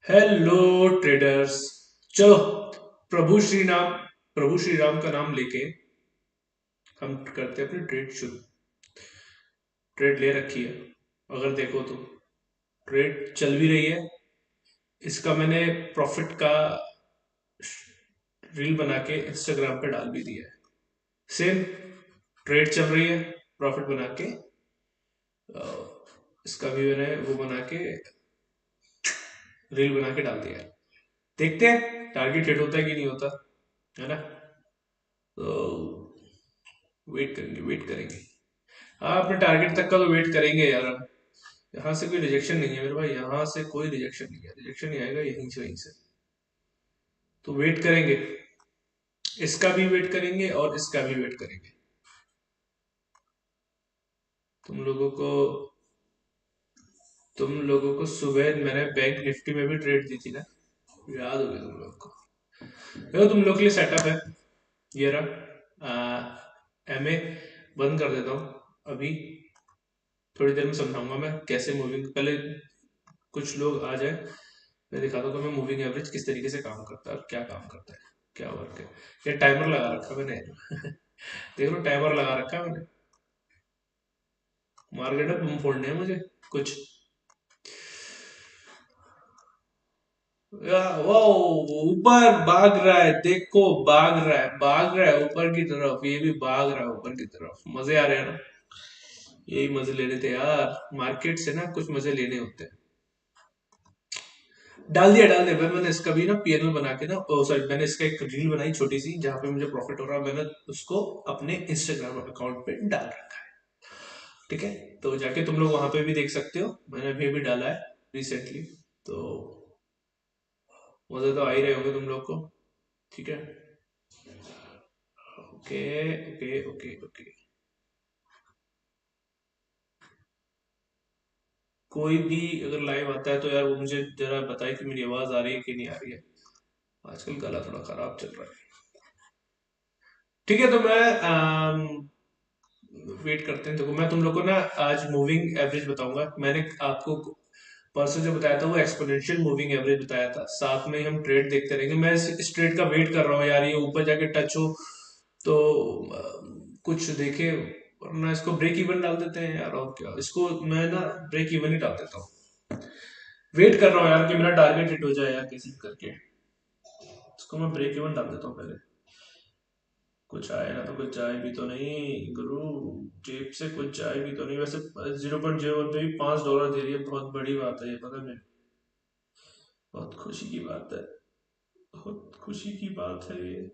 Hello traders. चलो, प्रभु श्री राम का नाम लेके हम करते हैं अपनी ट्रेड शुरू। ट्रेड ले रखी है, अगर देखो तो ट्रेड चल भी रही है। इसका मैंने प्रॉफिट का रील बना के इंस्टाग्राम पे डाल भी दिया है। सेम ट्रेड चल रही है, प्रॉफिट बना के अ, इसका भी मैंने वो बना के रील बना के डाल दिया है। देखते हैं टारगेट हिट होता है कि नहीं होता, है ना। तो वेट करेंगे, वेट करेंगे। हाँ, अपने टारगेट तक का तो वेट करेंगे यार। यहाँ से कोई रिजेक्शन नहीं है मेरे भाई, यहाँ से कोई रिजेक्शन नहीं है, रिजेक्शन नहीं आएगा यहीं से वहीं से। तो वेट करेंगे, इसका भी वेट करेंगे और इसका भी वेट करेंगे। तुम लोगों को तुम लोगों को सुबह मैंने बैंक निफ्टी में भी ट्रेड दी थी ना, याद होगी तुम लोगों को। देखो तुम लोग के लिए सेटअप है, ये रहा। एमए बंद कर देता हूँ अभी, थोड़ी देर में समझाऊंगा मैं कैसे मूविंग। पहले कुछ लोग आ जाए, मैं दिखाता हूँ मैं मूविंग एवरेज किस तरीके से काम करता है और क्या काम करता है, क्या वर्क है। ये टाइमर लगा रखा है मैंने देख लो, टाइमर लगा रखा है मैंने। मार्केट में बम फोड़ने हैं मुझे कुछ। वो ऊपर भाग रहा है, देखो भाग रहा है, भाग रहा है ऊपर की तरफ, ये भी भाग रहा है ऊपर की तरफ। मजे आ रहे हैं ना, यही मजे लेने थे यार। मार्केट से ना कुछ मजे लेने होते हैं। डाल दिया भाई, मैंने इसका भी ना पीएनएल बना के ना, सॉरी, मैंने इसका एक रील बनाई छोटी सी जहां पे मुझे प्रॉफिट हो रहा है, मैंने उसको अपने इंस्टाग्राम अकाउंट पे डाल रखा है। ठीक है, तो जाके तुम लोग वहां पे भी देख सकते हो, मैंने अभी भी डाला है रिसेंटली। तो मजे तो आ ही रहे होंगे तुम लोग को। ठीक है, ओके ओके ओके ओके। कोई भी अगर लाइव आता है तो यार वो मुझे जरा बताए कि मेरी आवाज आ रही है कि नहीं आ रही है। आजकल गला थोड़ा खराब चल रहा है। ठीक है, तो मैं वेट करते हैं। देखो मैं तुम लोग को ना आज मूविंग एवरेज बताऊंगा। मैंने आपको परसों जो बताया था वो एक्सपोनेंशियल मूविंग एवरेज बताया था, साथ में हम ट्रेड देखते रहेंगे। मैं इस ट्रेड का वेट कर रहा हूँ यार, ये ऊपर जाके टच हो तो कुछ देखे, वरना इसको ब्रेक इवन डाल देते हैं यार। और क्या, इसको मैं ना ब्रेक इवन ही डाल देता हूँ। वेट कर रहा हूँ यार कि मेरा टारगेट हिट हो जाए यार किसी भी करके। इसको मैं ब्रेक इवन डाल देता हूँ पहले। कुछ आए ना तो कुछ जाए भी तो नहीं गुरु, जेब से कुछ जाए भी तो नहीं। वैसे 0.01 पे भी $5 दे रही है, बहुत बड़ी बात है ये, पता नहीं। बहुत खुशी की बात है, बहुत खुशी की बात है ये।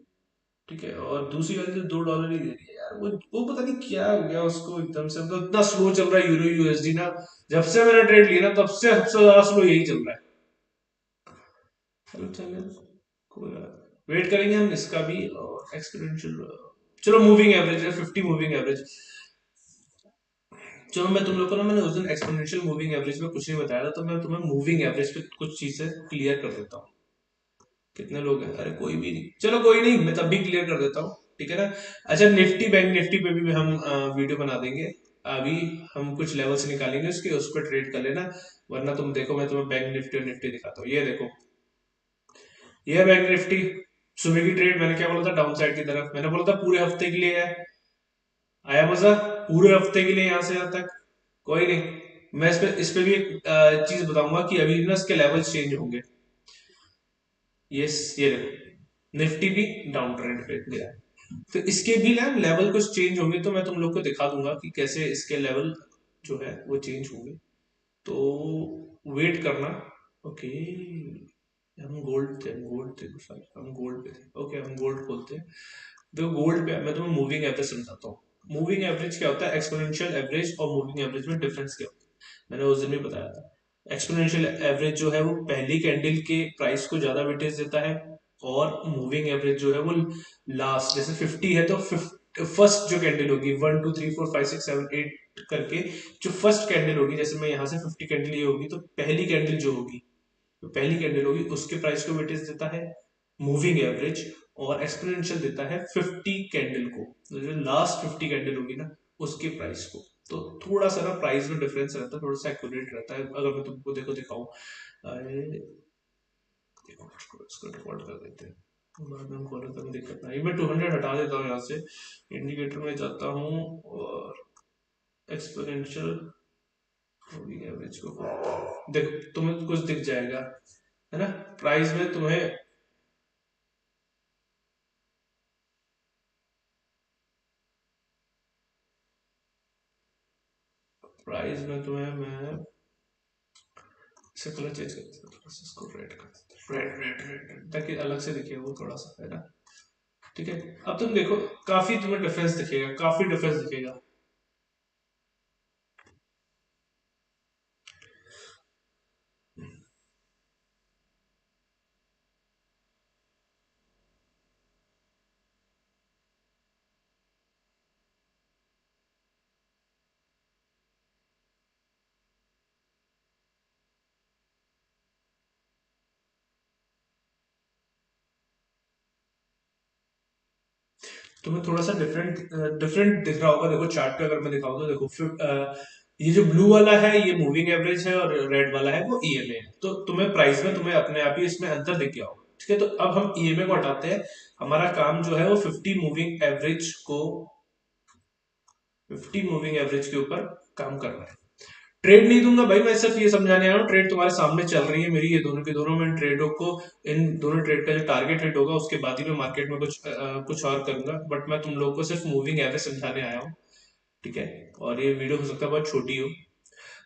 ठीक है, और दूसरी वाली तो $2 ही दे रही है यार। वो पता नहीं क्या हो गया उसको, एकदम से मतलब इतना स्लो चल रहा है यूरो यूएसडी ना। जब से मैंने ट्रेड लिया ना तब से सबसे ज्यादा स्लो यही चल रहा है। चलो चलो, कोई बात, वेट करेंगे हम इसका भी। और एक्सपोनेंशियल, चलो मूविंग एवरेज है 50 मूविंग एवरेज। चलो मैं तुम लोग को ना, मैंने उस दिन एक्सपोनेंशियल मूविंग एवरेज में कुछ नहीं बताया था, तो मैं तुम्हें मूविंग एवरेज पे कुछ चीजें क्लियर कर देता हूँ। कितने लोग हैं, अरे कोई भी नहीं, चलो कोई नहीं, मैं तब भी क्लियर कर देता हूँ। ठीक है ना। अच्छा, निफ्टी बैंक निफ्टी पे भी हम वीडियो बना देंगे। अभी हम कुछ लेवल्स निकालेंगे उसके, उस पर ट्रेड कर लेना। वरना तुम देखो, मैं तुम्हें बैंक निफ्टी और निफ्टी दिखाता हूँ। ये देखो, ये है बैंक निफ्टी। सुबह की ट्रेड मैंने क्या बोला था, डाउन साइड की तरफ। मैंने बोला था पूरे हफ्ते के लिए है। आया मजा, पूरे हफ्ते के लिए यहाँ से यहाँ तक। कोई नहीं, मैं इस पे भी एक चीज बताऊंगा कि अभी ना इसके लेवल्स चेंज होंगे। ये देखो, निफ्टी भी डाउन ट्रेंड पे गया है, तो इसके भी ना लेवल कुछ चेंज होंगे, तो मैं तुम लोग को दिखा दूंगा कि कैसे इसके लेवल जो है वो चेंज होंगे। तो वेट करना। ओके, हम गोल्ड थे, सॉरी, हम गोल्ड पे थे। ओके, हम गोल्ड खोलते हैं। तो गोल्ड पे मैं तुम्हें मूविंग एवरेज समझाता हूँ। मूविंग एवरेज क्या होता है, एक्सपोनेंशियल एवरेज और मूविंग एवरेज में डिफरेंस क्या होता है, मैंने उस दिन भी बताया था। एक्सपोनेंशियल एवरेज जो है वो पहली कैंडल के प्राइस को ज्यादा वेटेज देता है, और मूविंग एवरेज जो है वो लास्ट, जैसे 50 है तो फर्स्ट जो कैंडल होगी, 1 2 3 4 5 6 7 8 करके, जो फर्स्ट कैंडल होगी, जैसे मैं यहाँ से 50 कैंडल ये होगी, तो पहली कैंडल जो होगी, तो पहली कैंडल होगी उसके प्राइस को वेटेज देता है मूविंग एवरेज। और एक्सपोनेंशियल देता है 50 कैंडल को, तो जो लास्ट 50 कैंडल होगी ना उसके प्राइस को। तो थोड़ा सा ना प्राइस में डिफरेंस रहता है, थोड़ा सा एक्यूरेट रहता है। अगर मैं तुमको देखो दिखाऊं, देखो इसको डिफॉल्ट कर देते हैं, बाद में हम फॉलो करने दिक्कत नहीं। मैं 200 हटा देता हूँ यहाँ से, इंडिकेटर में जाता हूँ और एक्सपोनेंशियल मूविंग एवरेज को देखो, तुम्हें कुछ दिख जाएगा है ना। प्राइस में तुम्हें, प्राइस में तुम्हें मैं इसे कलर चेंज कर देता हूँ, थोड़ा सा इसको रेड कर देता हूँ, रेड रेड रेड रेड, ताकि अलग से दिखे वो थोड़ा सा, है ना। ठीक है, अब तुम देखो काफी तुम्हें डिफरेंस दिखेगा, काफी डिफरेंस दिखेगा। तुम्हें थोड़ा सा डिफरेंट डिफरेंट दिख रहा होगा, देखो चार्ट पे अगर मैं दिखाऊं तो देखो ये जो ब्लू वाला है ये मूविंग एवरेज है और रेड वाला है वो ईएमए है। तो तुम्हें प्राइस में तुम्हें अपने आप ही इसमें अंतर दिख गया होगा। ठीक है, तो अब हम ईएमए को हटाते हैं। हमारा काम जो है वो 50 मूविंग एवरेज के ऊपर काम करना है। ट्रेड नहीं दूंगा भाई, मैं सिर्फ ये समझाने आया हूँ, ट्रेड तुम्हारे सामने चल रही है मेरी, ये दोनों के दोनों, मैं ट्रेडों को, इन दोनों ट्रेड का जो टारगेट हिट होगा उसके बाद ही मैं मार्केट में कुछ और करूंगा, बट मैं तुम लोगों को सिर्फ मूविंग एवरेज समझाने आया हूँ। ठीक है, और ये वीडियो हो सकता है बहुत छोटी हो।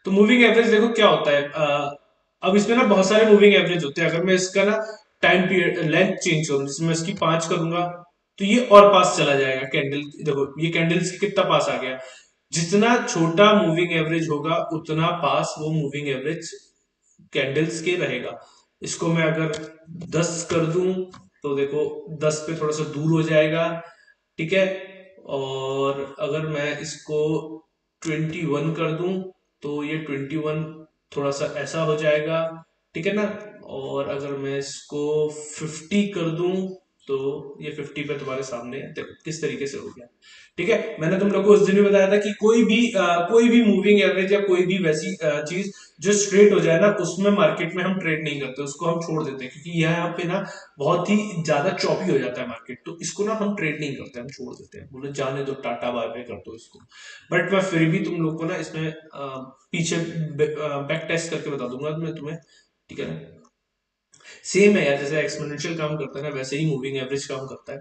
तो मूविंग एवरेज देखो क्या होता है, अब इसमें ना बहुत सारे मूविंग एवरेज होते हैं। अगर मैं इसका ना टाइम पीरियड लेंथ चेंज करूँ, जिसमें इसकी 5 करूंगा तो ये और पास चला जाएगा कैंडल, देखो ये कैंडल्स कितना पास आ गया। जितना छोटा मूविंग एवरेज होगा उतना पास वो मूविंग एवरेज कैंडल्स के रहेगा। इसको मैं अगर 10 कर दूं तो देखो 10 पे थोड़ा सा दूर हो जाएगा। ठीक है, और अगर मैं इसको 21 कर दूं तो ये 21 थोड़ा सा ऐसा हो जाएगा। ठीक है ना, और अगर मैं इसको 50 कर दूं तो ये 50 पे तुम्हारे सामने है, देखो किस तरीके से हो गया। ठीक है, मैंने तुम लोग को उस दिन भी बताया था कि कोई भी मूविंग एवरेज या कोई भी वैसी चीज जो स्ट्रेट हो जाए ना, उसमें मार्केट में हम ट्रेड नहीं करते, उसको हम छोड़ देते हैं, क्योंकि यहाँ पे ना बहुत ही ज्यादा चॉपी हो जाता है मार्केट, तो इसको ना हम ट्रेड नहीं करते, हम छोड़ देते हैं, बोले जाने दो, टाटा बाय बाय कर दो इसको। बट मैं फिर भी तुम लोग को ना इसमें पीछे बैक टेस्ट करके बता दूंगा मैं तुम्हें। ठीक है ना, सेम है यार, जैसे एक्सपोनेंशियल काम करता है ना वैसे ही मूविंग एवरेज काम करता है,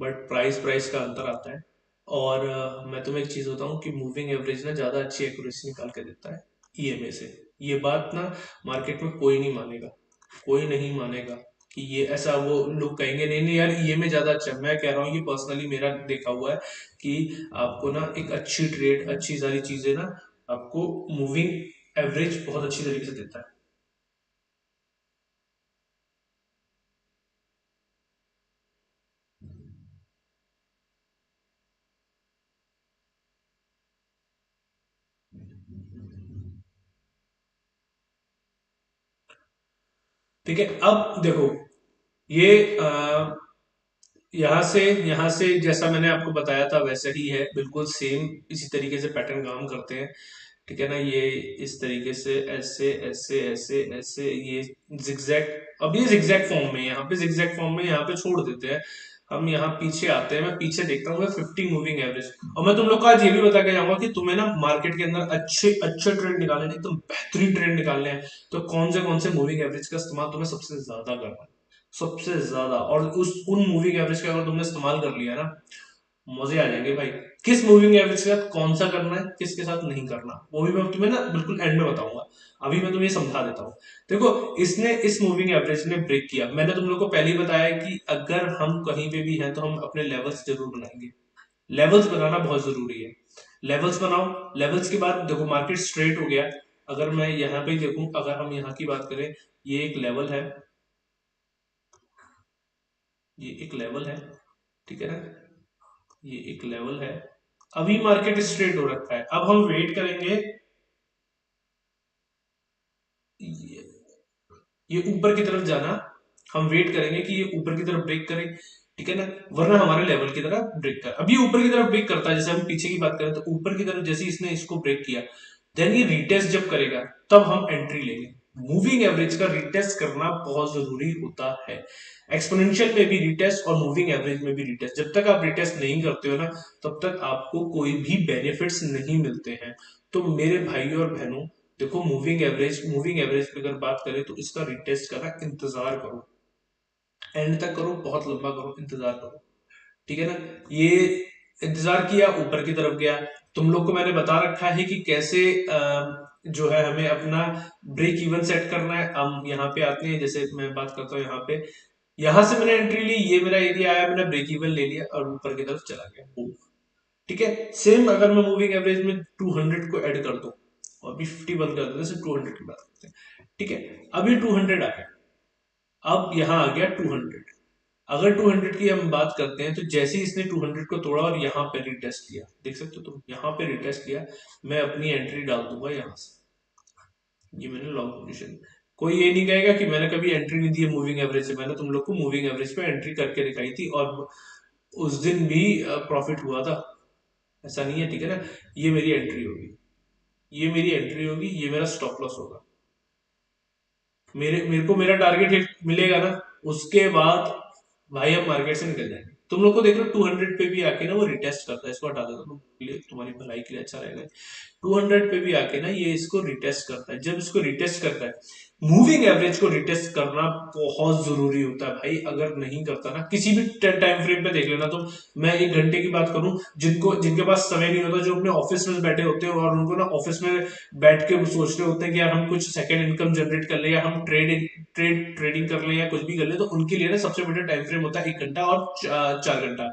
बट प्राइस प्राइस का अंतर आता है। और मैं तुम्हें एक चीज बताऊं कि मूविंग एवरेज ना ज्यादा अच्छी एक्यूरेसी निकाल के देता है ईएमए से। ये बात ना मार्केट में कोई नहीं मानेगा, कोई नहीं मानेगा कि ये ऐसा, वो लोग कहेंगे नहीं नहीं यार ईएमए ज्यादा अच्छा है। मैं कह रहा हूँ, ये पर्सनली मेरा देखा हुआ है कि आपको ना एक अच्छी ट्रेड, अच्छी सारी चीजें ना आपको मूविंग एवरेज बहुत अच्छी तरीके से देता है। ठीक है, अब देखो ये यहाँ से जैसा मैंने आपको बताया था वैसा ही है, बिल्कुल सेम इसी तरीके से पैटर्न काम करते हैं। ठीक है ना, ये इस तरीके से ऐसे ऐसे ऐसे ऐसे, ये जिगजैग, अब ये जिगजैग फॉर्म में, यहाँ पे जिगजैग फॉर्म में यहाँ पे छोड़ देते हैं। हम यहाँ पीछे आते हैं, मैं पीछे देखता हूँ 50 मूविंग एवरेज, और मैं तुम लोग को आज ये भी बता के जाऊंगा कि तुम्हें ना मार्केट के अंदर अच्छे अच्छे ट्रेंड निकालने हैं, एकदम बेहतरीन ट्रेंड निकालने हैं, तो कौन से मूविंग एवरेज का इस्तेमाल तुम्हें सबसे ज्यादा करना है, सबसे ज्यादा। और उस उन मूविंग एवरेज का अगर तुमने इस्तेमाल कर लिया ना, मजे आ जाएंगे भाई। किस मूविंग एवरेज के साथ कौन सा करना है, किसके साथ नहीं करना, वो भी मैं तुम्हें ना बिल्कुल एंड में बताऊंगा। अभी मैं तुम्हें समझा देता हूँ। देखो, इसने इस मूविंग एवरेज ने ब्रेक किया, मैंने तुम लोग को पहले ही बताया कि अगर हम कहीं पे भी हैं तो हम अपने लेवल्स जरूर बनाएंगे। लेवल्स बनाना बहुत जरूरी है। लेवल्स बनाओ, लेवल्स के बाद देखो मार्केट स्ट्रेट हो गया। अगर मैं यहाँ पे देखूं, अगर हम यहाँ की बात करें, ये एक लेवल है, ये एक लेवल है। ठीक है ना, ये एक लेवल है। अभी मार्केट स्ट्रेट हो रखा है, अब हम वेट करेंगे ये ये ऊपर की तरफ जाना। हम वेट करेंगे कि ये ऊपर की तरफ ब्रेक करे। ठीक है ना, वरना हमारे लेवल की तरफ ब्रेक कर, अभी ऊपर की तरफ ब्रेक करता है, जैसे हम पीछे की बात करें तो ऊपर की तरफ जैसे इसने इसको ब्रेक किया, देन ये रिटेस्ट जब करेगा तब हम एंट्री लेंगे। मूविंग एवरेज का रिटेस्ट करना बहुत जरूरी होता है। एक्सपोनेंशियल में भी रिटेस्ट और मूविंग एवरेज में भी रिटेस्ट, जब तक आप रिटेस्ट नहीं करते हो ना तब तक आपको कोई भी बेनिफिट्स नहीं मिलते हैं। तो मेरे भाइयों और बहनों, देखो मूविंग एवरेज की अगर बात करें तो इसका रिटेस्ट का ना इंतजार करो, एंड तक करो, बहुत लंबा करो, इंतजार करो, ठीक है ना। ये इंतजार किया, ऊपर की तरफ गया। तुम लोग को मैंने बता रखा है कि कैसे जो है हमें अपना ब्रेक इवन सेट करना है। हम यहाँ पे आते हैं, जैसे मैं बात करता हूँ यहाँ पे, यहां से मैंने एंट्री ली, ये मेरा एरिया आया, मैंने ब्रेक इवन ले लिया और ऊपर की तरफ चला गया, boom। ठीक है। सेम अगर मैं मूविंग एवरेज में 200 को ऐड कर दूं, और अभी 50 बंद कर देते, सिर्फ 200 की बात करते हैं, ठीक है। अभी 200 आ गया, अब यहाँ आ गया 200। अगर 200 की हम बात करते हैं तो जैसे ही इसने 200 को तोड़ा और यहाँ पे रिटेस्ट लिया, देख सकते हो तुम, यहाँ पे रिटेस्ट लिया, मैं अपनी एंट्री डाल दूंगा यहाँ से, ये मैंने लॉन्ग पोजीशन। कोई ये नहीं कहेगा कि मैंने कभी एंट्री नहीं दी है मूविंग एवरेज से, मैंने तुम लोग को मूविंग एवरेज पे एंट्री करके दिखाई थी और उस दिन भी प्रॉफिट हुआ था, ऐसा नहीं है, ठीक है ना। ये मेरी एंट्री होगी, ये मेरी एंट्री होगी, ये मेरा स्टॉप लॉस होगा। मेरे मेरे को मेरा टारगेट हिट मिलेगा ना, उसके बाद भाई हम मार्केट से निकल जाएंगे। तुम लोग को देख लो 200 पे भी आके ना वो रिटेस्ट करता है, इसको हटा दो तुम, तुम्हारी भलाई के लिए अच्छा रहेगा। 200 पे भी आके ना ये इसको रिटेस्ट करता है, जब इसको रिटेस्ट करता है, मूविंग एवरेज को रिटेस्ट करना बहुत जरूरी होता है भाई। अगर नहीं करता ना किसी भी टाइम फ्रेम पे देख लेना तुम, मैं 1 घंटे की बात करूं, जिनको जिनके पास समय नहीं होता, जो अपने ऑफिस में बैठे होते हैं और उनको ना ऑफिस में बैठ के वो सोच रहे होते हैं कि यार हम कुछ सेकंड इनकम जनरेट कर ले, या हम ट्रेडिंग कर ले, या कुछ भी कर ले, तो उनके लिए ना सबसे बड़ा टाइम फ्रेम होता है 1 घंटा और 4 घंटा।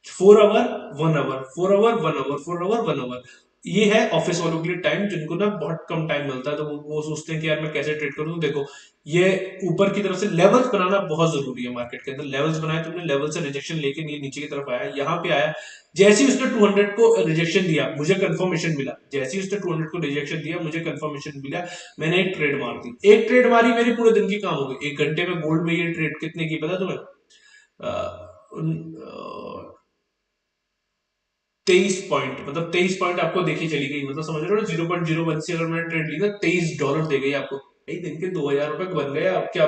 4 hour 1 hour, 4 hour 1 hour, 4 hour 1 hour, ये है ऑफिस वालों के लिए टाइम, जिनको ना बहुत कम टाइम मिलता है, तो वो सोचते हैं कि यार मैं कैसे ट्रेड करूं। तो देखो, ये ऊपर की तरफ से लेवल्स बनाना बहुत जरूरी है मार्केट के अंदर। लेवल्स बनाए, तुमने लेवल से रिजेक्शन लेके ये नीचे की तरफ आया, यहाँ पे आया, जैसे ही उसने 200 को रिजेक्शन दिया, मुझे कंफर्मेशन मिला, जैसे ही उसने 200 को रिजेक्शन दिया, मुझे कंफर्मेशन मिला, मैंने एक ट्रेड मार दी, एक ट्रेड मारी, मेरी पूरे दिन की काम हो गई। 1 घंटे में गोल्ड में ये ट्रेड कितने की पता तुम्हें? 23 पॉइंट, मतलब 23 पॉइंट आपको देखी चली गई, मतलब समझ रहे हो, 0.01 से अगर मैंने ट्रेड ली ना, $23 दे गई आपको। भाई दिन के 2,000 रुपए बन गए, आप क्या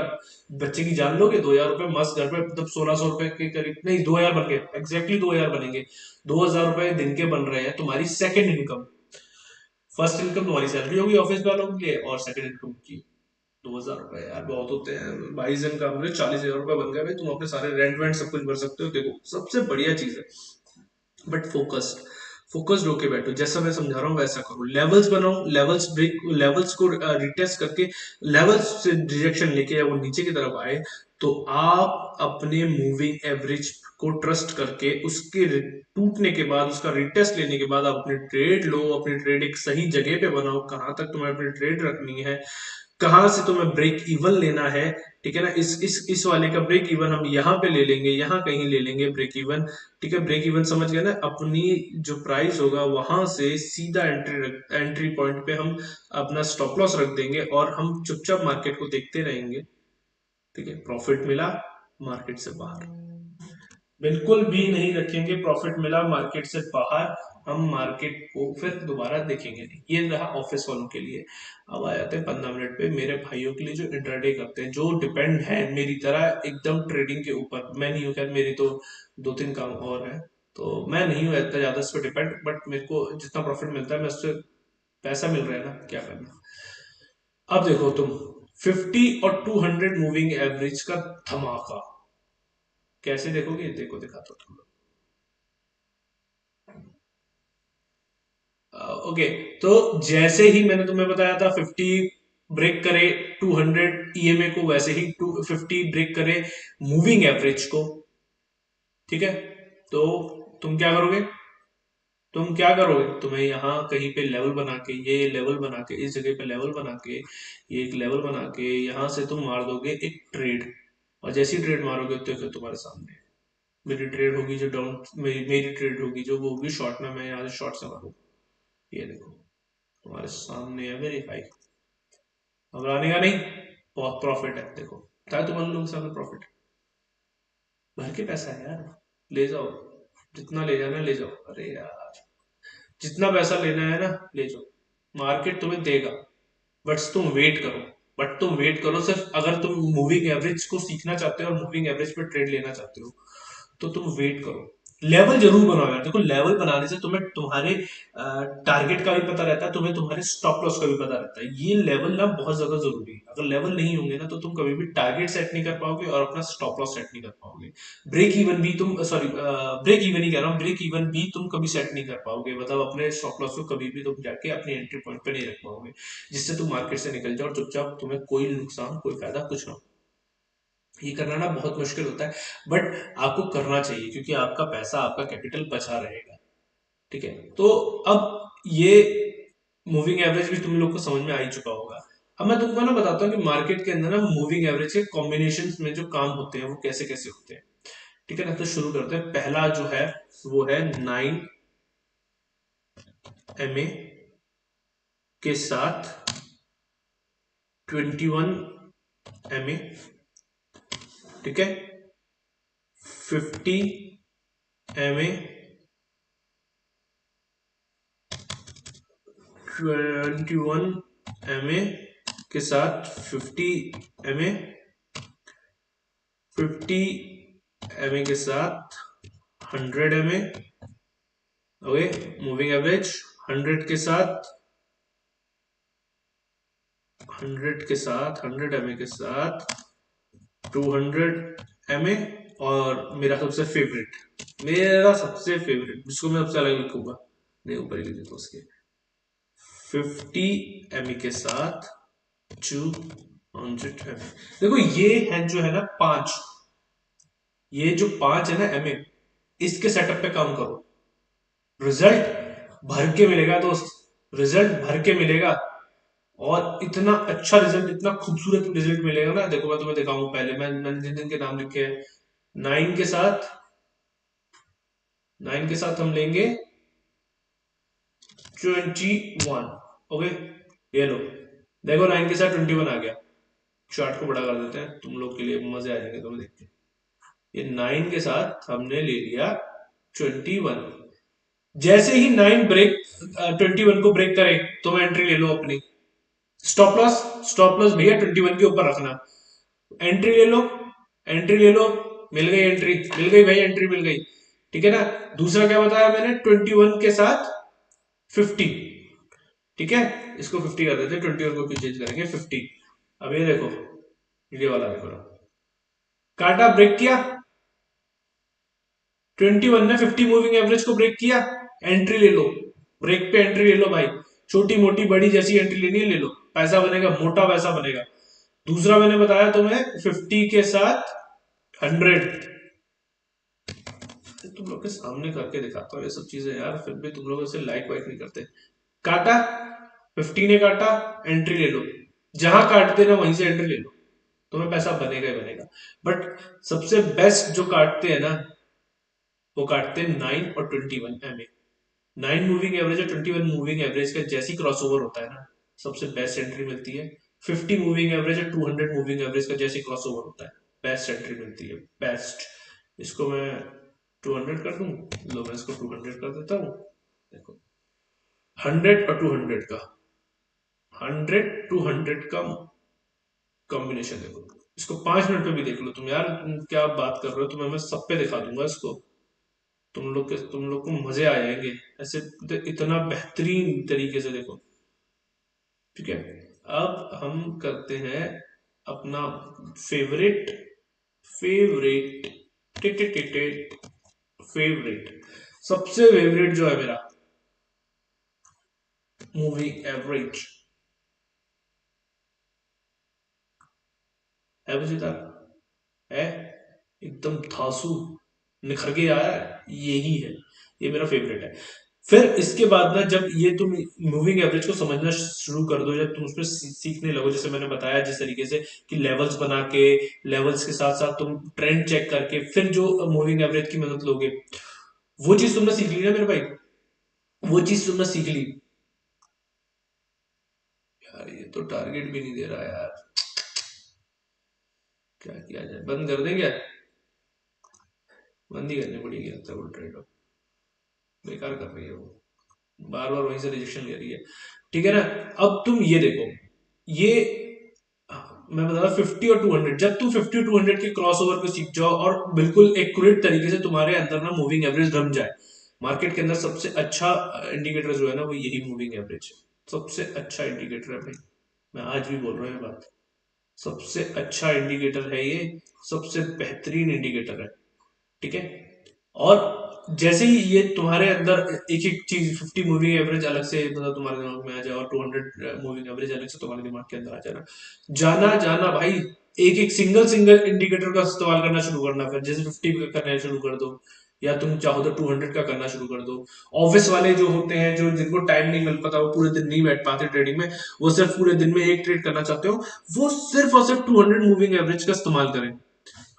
बच्चे की जान लोगे? 2,000 रुपए मस्त घर पे, मतलब 1,600 रुपए के करीब, नहीं 2,000 बन गए, एग्जैक्टली 2,000 बनेंगे। 2,000 रुपए दिन के बन रहे हैं, तुम्हारी सेकंड इनकम। फर्स्ट इनकम तुम्हारी सैलरी होगी ऑफिस वालों के लिए, और सेकंड इनकम की 2,000 रुपए यार बहुत होते हैं। 22 दिन काम में 40,000 रुपए बन गए भाई, तुम अपने सारे रेंट वेंट सब कुछ भर सकते हो। देखो सबसे बढ़िया चीज है, बट फोकस्ड होके बैठो, जैसा मैं समझा रहा हूँ वैसा करो, लेवल्स बनाओ, लेवल्स को रिटेस्ट करके, लेवल्स से रिजेक्शन लेके वो नीचे की तरफ आए, तो आप अपने मूविंग एवरेज को ट्रस्ट करके उसके टूटने के बाद, उसका रिटेस्ट लेने के बाद आप अपनी ट्रेड लो, अपनी ट्रेड एक सही जगह पे बनाओ, कहां तक तुम्हें अपनी ट्रेड रखनी है, कहां से तुम्हें ब्रेक इवन लेना है, ठीक है ना। इस वाले का ब्रेक इवन हम यहाँ पे ले लेंगे, यहाँ कहीं ले लेंगे ब्रेक इवन, ठीक है। ब्रेक इवन समझ गए ना, अपनी जो प्राइस होगा वहां से सीधा एंट्री पॉइंट पे हम अपना स्टॉप लॉस रख देंगे, और हम चुपचाप मार्केट को देखते रहेंगे, ठीक है। प्रॉफिट मिला, मार्केट से बाहर, बिल्कुल भी नहीं रखेंगे, प्रॉफिट मिला मार्केट से बाहर, हम मार्केट को फिर दोबारा देखेंगे नहीं। ये रहा ऑफिस वालों के लिए। अब आ जाते हैं 15 मिनट पे, मेरे भाइयों के लिए जो इंट्राडे करते हैं, जो डिपेंड है मेरी तरह एकदम ट्रेडिंग के ऊपर। मैं नहीं हूँ खैर, मेरी तो 2-3 काम और है, तो मैं नहीं हूँ इतना ज्यादा इस पर डिपेंड, बट मेरे को जितना प्रॉफिट मिलता है मैं उससे, पैसा मिल रहा है ना, क्या करना। अब देखो तुम, 50 और 200 मूविंग एवरेज का धमाका कैसे देखोगे, देखो दिखाता हूँ तुम। ओके, तो जैसे ही मैंने तुम्हें बताया था 50 ब्रेक करे 200 ईएमए को, वैसे ही 250 ब्रेक करे मूविंग एवरेज को, ठीक है। तो तुम क्या करोगे, तुम्हें यहाँ कहीं पे लेवल बना के, ये लेवल बना के, इस जगह पे लेवल बना के, ये एक लेवल बना के, यहाँ से तुम मार दोगे एक ट्रेड, और जैसी ट्रेड मारोगे तो फिर तुम्हारे सामने मेरी ट्रेड होगी, जो डाउन, मेरी ट्रेड होगी जो, वो होगी शॉर्ट में, मैं यहाँ से शॉर्ट से मारूंगा, ये देखो तुम्हारे सामने है वेरीफाई। घबराने का नहीं, बहुत प्रॉफिट है, देखो बताया तुम्हारे लोगों के सामने प्रॉफिट, भर के पैसा है यार, ले जाओ, जितना ले जाना है ले जाओ, अरे यार जितना पैसा लेना है ना ले जाओ, मार्केट तुम्हें देगा, बट तुम वेट करो, बट तुम वेट करो, सिर्फ अगर तुम मूविंग एवरेज को सीखना चाहते हो और मूविंग एवरेज पे ट्रेड लेना चाहते हो तो तुम वेट करो। लेवल जरूर बनाओ यार, देखो लेवल बनाने से तुम्हें तुम्हारे टारगेट का भी पता रहता है, तुम्हें तुम्हारे स्टॉप लॉस का भी पता रहता है। ये लेवल ना बहुत ज्यादा जरूरी है। अगर लेवल नहीं होंगे ना तो तुम कभी भी टारगेट सेट नहीं कर पाओगे और अपना स्टॉप लॉस सेट नहीं कर पाओगे। ब्रेक इवन भी तुम, सॉरी, ब्रेक इवन ही कह रहा हूँ, ब्रेक इवन भी तुम कभी सेट नहीं कर पाओगे, मतलब अपने स्टॉप लॉस को कभी भी तुम जाके अपने एंट्री पॉइंट पे नहीं रख पाओगे, जिससे तुम मार्केट से निकल जाओ और चुपचाप तुम्हें कोई नुकसान कोई फायदा कुछ ना हो। ये करना ना बहुत मुश्किल होता है, बट आपको करना चाहिए क्योंकि आपका पैसा आपका कैपिटल बचा रहेगा। ठीक है, तो अब ये मूविंग एवरेज भी तुम लोग को समझ में आ ही चुका होगा। अब मैं तुमको ना बताता हूँ कि मार्केट के अंदर ना मूविंग एवरेज के कॉम्बिनेशन में जो काम होते हैं वो कैसे कैसे होते हैं। ठीक है ना, तो शुरू करते हैं। पहला जो है वो है 9 MA के साथ 21 MA। ठीक है, 50 MA, 21 MA के साथ 50 MA, 50 MA के साथ 100 MA। ओके, मूविंग एवरेज 100 के साथ, 100 MA के साथ 200 MA। और मेरा सबसे फेवरेट जिसको मैं सबसे अलग लिखूंगा, नहीं ऊपर ही लिख देता उसके, 50 MA के साथ 200 MA। देखो ये है जो है ना पांच, ये जो पांच है ना एमए, इसके सेटअप पे काम करो, रिजल्ट भर के मिलेगा दोस्त, रिजल्ट भर के मिलेगा। और इतना अच्छा रिजल्ट, इतना खूबसूरत रिजल्ट मिलेगा ना, देखो मैं तुम्हें दिखाऊंगा। पहले मैंने जिन जिन के नाम लिखे हैं, नाइन के साथ, नाइन के साथ हम लेंगे 21। ओके, ये लो, देखो 9 के साथ 21 आ गया। चार्ट को बड़ा कर देते हैं, तुम लोग के लिए मजे आ जाएंगे तुम्हें देख के। ये 9 के साथ हमने ले लिया 21। जैसे ही 21 को ब्रेक करे तो मैं एंट्री ले लो अपनी। स्टॉप लॉस, स्टॉप लॉस भैया 21 के ऊपर रखना। एंट्री ले लो, एंट्री ले लो, मिल गई एंट्री, मिल गई भाई, एंट्री मिल गई। ठीक है ना, दूसरा क्या बताया मैंने, 21 के साथ 50। ठीक है, इसको 50 कर देते, 21 को क्यों चेंज करेंगे, 50। अब ये देखो, ये वाला देखो ना, काटा ब्रेक किया, 21 ने 50 मूविंग एवरेज को ब्रेक किया, एंट्री ले लो, ब्रेक पे एंट्री ले लो भाई। छोटी मोटी बड़ी जैसी एंट्री लेनी है ले लो, पैसा बनेगा, मोटा पैसा बनेगा। दूसरा मैंने बताया तुम्हें 50 के साथ 100। तुम लोग के सामने करके दिखाता हूँ ये सब चीजें यार, फिर भी तुम लोग इसे लाइक वाइक नहीं करते। काटा, 50 ने काटा, एंट्री ले लो, जहां काटते ना वहीं से एंट्री ले लो, तुम्हें पैसा बनेगा ही बनेगा। बट सबसे बेस्ट जो काटते हैं ना, वो काटते हैं 9 और 21 MA। 9 मूविंग एवरेज और 21 मूविंग एवरेज का जैसी क्रॉसओवर होता है ना, सबसे बेस्ट एंट्री मिलती है। 50 मूविंग एवरेज और 200 मूविंग एवरेज का जैसे क्रॉसओवर होता है, बेस्ट एंट्री मिलती है, बेस्ट। इसको मैं 200 कर दूं, लो मैं इसको 200 कर देता हूँ। देखो, 100 और 200 का, 100 टू 100 का कॉम्बिनेशन देखो। इसको 5 मिनट में भी देख लो तुम यार, तुम क्या बात कर रहे हो, तुम्हें मैं सब पे दिखा दूंगा इसको। तुम लोग को मजे आ जाएंगे ऐसे, इतना बेहतरीन तरीके से देखो। ठीक है, अब हम करते हैं अपना फेवरेट, फेवरेट टिट फेवरेट, सबसे फेवरेट जो है मेरा, मूवी एवरेज। है बुझेता है, एकदम धांसू, निखर के आया है, यही है, ये मेरा फेवरेट है। फिर इसके बाद ना, जब ये तुम मूविंग एवरेज को समझना शुरू कर दो, जब तुम उसमें सीखने लगो, जैसे मैंने बताया जिस तरीके से कि लेवल्स बना के, लेवल्स के साथ साथ तुम ट्रेंड चेक करके फिर जो मूविंग एवरेज की मदद लोगे, वो चीज तुमने सीख ली ना मेरे भाई, वो चीज तुमने सीख ली। यार ये तो टारगेट भी नहीं दे रहा यार, क्या किया जाए, बंद कर दें क्या, बंद ही करनी पड़ेगी लगता है, वो ट्रेड बेकार कर रही है वो, बार बार वहीं से रिजेक्शन ले रही है। ठीक है ना, अब तुम ये देखो, ये मैं बता रहा 50 और 200, जब तुम 50 और 200 के क्रॉस ओवर को सीख जाओ और बिल्कुल एक्यूरेट तरीके से तुम्हारे अंदर ना मूविंग एवरेज रम जाए। मार्केट के अंदर सबसे अच्छा इंडिकेटर जो है ना वो यही मूविंग एवरेज है। सबसे अच्छा इंडिकेटर है भाई, मैं आज भी बोल रहा हूँ ये बात। सबसे अच्छा इंडिकेटर है ये, सबसे बेहतरीन इंडिकेटर है। ठीक है। और जैसे ही ये तुम्हारे अंदर एक एक चीज 50 मूविंग एवरेज अलग से मतलब तुम्हारे दिमाग में आ जाए और 200 मूविंग एवरेज अलग से तुम्हारे दिमाग के अंदर आ जाए ना, जाना जाना भाई, एक एक सिंगल सिंगल इंडिकेटर का इस्तेमाल करना शुरू करना। फिर जैसे 50 का करना शुरू कर दो, या तुम चाहो तो 200 का करना शुरू कर दो। ऑफिस वाले जो होते हैं, जो जिनको टाइम नहीं मिल पाता, वो पूरे दिन नहीं बैठ पाते ट्रेडिंग में, वो सिर्फ पूरे दिन में एक ट्रेड करना चाहते हो, वो सिर्फ और सिर्फ 200 मूविंग एवरेज का इस्तेमाल करें।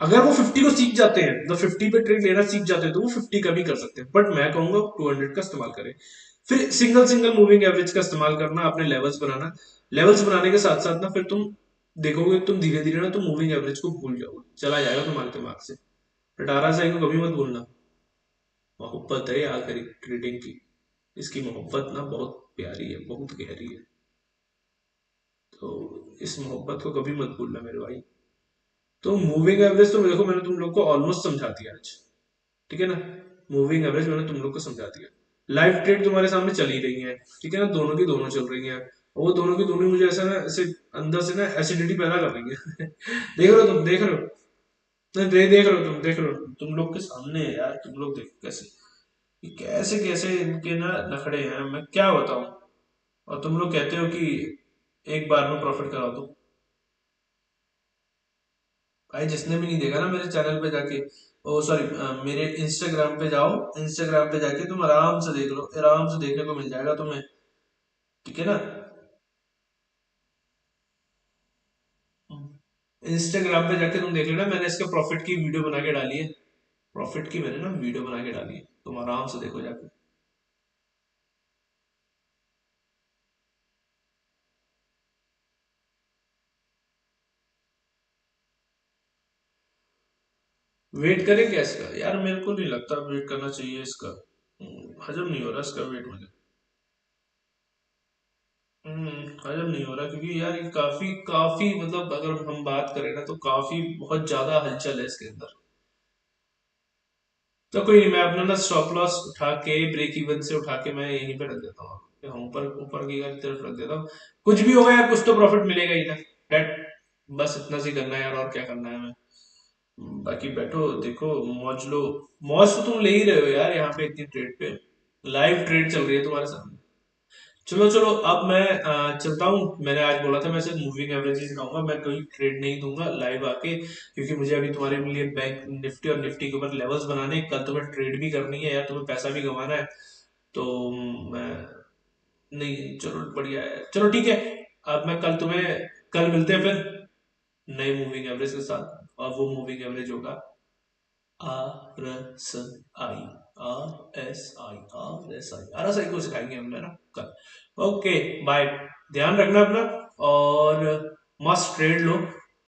अगर वो 50 को सीख जाते हैं, तो 50 पे ट्रेड लेना सीख जाते हैं, तो वो 50 का भी कर सकते हैं, बट मैं कहूंगा 200 का इस्तेमाल करें। फिर सिंगल सिंगल मूविंग एवरेज का इस्तेमाल करना, अपने लेवल्स बनाना। लेवल्स बनाने के साथ साथ ना फिर तुम देखोगे, तुम धीरे धीरे ना तुम मूविंग एवरेज को भूल जाओगे, चला जाएगा तुम्हारे दिमाग से। बट RSI को कभी मत भूलना। मोहब्बत है आखिरी ट्रेडिंग की, इसकी मोहब्बत ना बहुत प्यारी है, बहुत गहरी है। तो इस मोहब्बत को कभी मत भूलना मेरे भाई। तो मूविंग एवरेज तो देखो मैंने तुम लोग को ऑलमोस्ट समझा दिया आज। ठीक है ना। मूविंग एवरेज मैंने तुम लोग को समझा दिया। लाइव ट्रेड तुम्हारे सामने चल ही रही है, ठीक है ना, दोनों की दोनों चल रही हैं। और वो दोनों की दोनों मुझे ऐसा ना, ऐसे अंदर से ना एसिडिटी पैदा कर रही है। देख रहे हो तुम, देख रहे हो। नहीं, देख रहे हो तुम, देख रहे हो तुम लोग के सामने है यार, तुम लोग देखो कैसे, ये कैसे कैसे इनके ना नखड़े हैं, मैं क्या बताऊं। और तुम लोग कहते हो कि एक बार में प्रॉफिट करा दो। भाई जिसने भी नहीं देखा ना, मेरे चैनल पे जाके, ओ सॉरी, मेरे इंस्टाग्राम पे जाओ। इंस्टाग्राम पे जाके तुम आराम से देख लो, आराम से देखने को मिल जाएगा तुम्हें। ठीक है ना। इंस्टाग्राम पे जाके तुम देख लेना, मैंने इसके प्रॉफिट की वीडियो बना के डाली है। प्रॉफिट की मैंने ना वीडियो बना के डाली है, तुम आराम से देखो जाके। वेट करें क्या इसका? यार मेरे को नहीं लगता वेट करना चाहिए इसका। हजम नहीं हो रहा इसका वेट मुझे। हजम नहीं हो रहा, क्योंकि यार ये काफी काफी मतलब अगर हम बात करें ना, तो काफी बहुत ज्यादा हलचल है इसके अंदर। तो कोई नहीं, मैं अपना ना स्टॉप लॉस उठा के, ब्रेक इवन से उठा के मैं यहीं पे रख देता हूँ। हाँ, ऊपर ऊपर की तरफ रख देता हूँ। कुछ भी होगा यार, कुछ तो प्रॉफिट मिलेगा ही ना। डेट, बस इतना सी करना है यार, और क्या करना है हमें। बाकी बैठो देखो, मौज लो। मौज तो तुम ले ही रहे हो यार, यहाँ पे इतनी ट्रेड पे लाइव ट्रेड चल रही है तुम्हारे सामने। चलो चलो, अब मैं चलता हूँ। मैंने आज बोला था मैं सिर्फ मूविंग एवरेज ही सिखाऊंगा, मैं कोई ट्रेड नहीं दूंगा लाइव आके, क्योंकि मुझे अभी तुम्हारे लिए बैंक निफ्टी और निफ्टी के ऊपर लेवल्स बनाने हैं। कल तुम्हें ट्रेड भी करनी है यार, तुम्हें पैसा भी कमाना है। तो मैं, नहीं चलो बढ़िया है, चलो ठीक है। अब मैं कल तुम्हें, कल मिलते हैं फिर नए मूविंग एवरेज के साथ। और वो मूविंग एवरेज होगा RSI, RSI को सिखाएंगे हम, है ना, कल। Okay, bye. ध्यान रखना अपना, और मस्त ट्रेड लो।